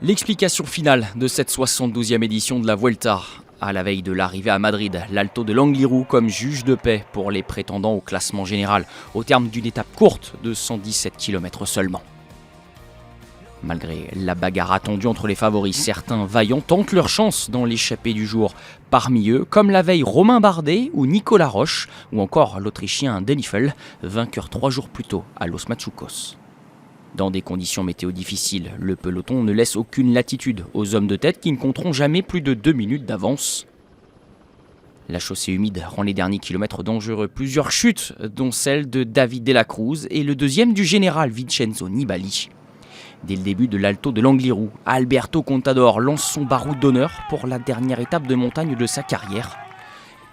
L'explication finale de cette 72e édition de la Vuelta. À la veille de l'arrivée à Madrid, l'Alto de l'Angliru comme juge de paix pour les prétendants au classement général, au terme d'une étape courte de 117 km seulement. Malgré la bagarre attendue entre les favoris, certains vaillants tentent leur chance dans l'échappée du jour. Parmi eux, comme la veille Romain Bardet ou Nicolas Roche, ou encore l'Autrichien Denifl, vainqueur 3 jours plus tôt à Los Machucos. Dans des conditions météo difficiles, le peloton ne laisse aucune latitude aux hommes de tête qui ne compteront jamais plus de 2 minutes d'avance. La chaussée humide rend les derniers kilomètres dangereux. Plusieurs chutes, dont celle de David de la Cruz et le deuxième du général Vincenzo Nibali. Dès le début de l'Alto de l'Angliru, Alberto Contador lance son baroud d'honneur pour la dernière étape de montagne de sa carrière.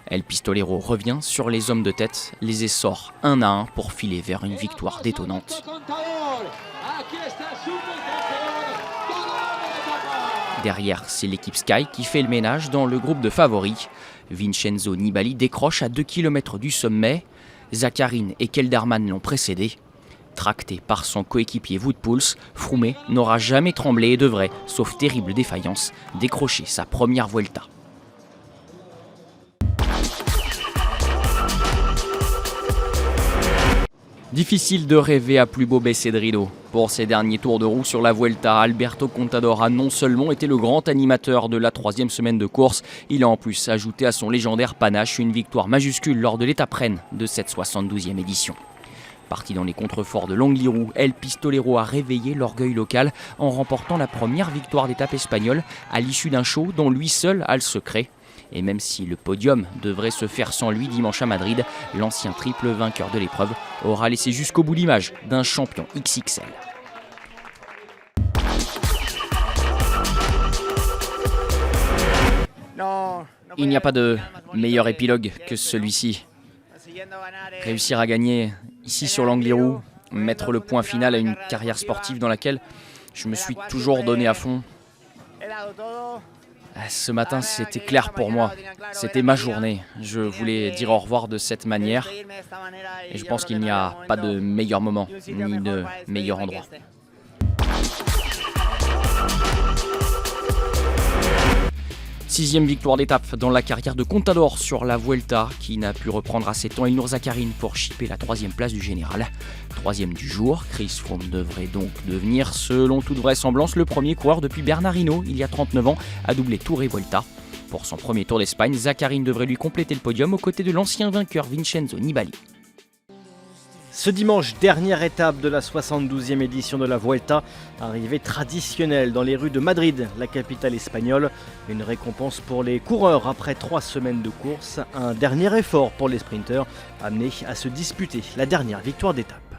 El Pistolero revient sur les hommes de tête, les essore un à un pour filer vers une victoire détonnante. Derrière, c'est l'équipe Sky qui fait le ménage dans le groupe de favoris. Vincenzo Nibali décroche à 2 km du sommet. Zakharin et Kelderman l'ont précédé. Tracté par son coéquipier Wout Poels, Froome n'aura jamais tremblé et devrait, sauf terrible défaillance, décrocher sa première Vuelta. Difficile de rêver à plus beau baisser de rideau. Pour ses derniers tours de roue sur la Vuelta, Alberto Contador a non seulement été le grand animateur de la 3e semaine de course, il a en plus ajouté à son légendaire panache une victoire majuscule lors de l'étape reine de cette 72e édition. Parti dans les contreforts de l'Angliru, El Pistolero a réveillé l'orgueil local en remportant la première victoire d'étape espagnole à l'issue d'un show dont lui seul a le secret. Et même si le podium devrait se faire sans lui dimanche à Madrid, l'ancien triple vainqueur de l'épreuve aura laissé jusqu'au bout l'image d'un champion XXL. Il n'y a pas de meilleur épilogue que celui-ci. Réussir à gagner ici sur l'Angliru, mettre le point final à une carrière sportive dans laquelle je me suis toujours donné à fond. Ce matin, c'était clair pour moi. C'était ma journée. Je voulais dire au revoir de cette manière. Et je pense qu'il n'y a pas de meilleur moment, ni de meilleur endroit. Sixième victoire d'étape dans la carrière de Contador sur la Vuelta, qui n'a pu reprendre à ses temps Ilnur Zakharin pour chipper la 3e place du général. 3e du jour, Chris Froome devrait donc devenir, selon toute vraisemblance, le premier coureur depuis Bernard Hinault, il y a 39 ans, à doubler Tour et Vuelta. Pour son premier Tour d'Espagne, Zakharin devrait lui compléter le podium aux côtés de l'ancien vainqueur Vincenzo Nibali. Ce dimanche, dernière étape de la 72e édition de la Vuelta, arrivée traditionnelle dans les rues de Madrid, la capitale espagnole. Une récompense pour les coureurs après 3 semaines de course, un dernier effort pour les sprinteurs amenés à se disputer la dernière victoire d'étape.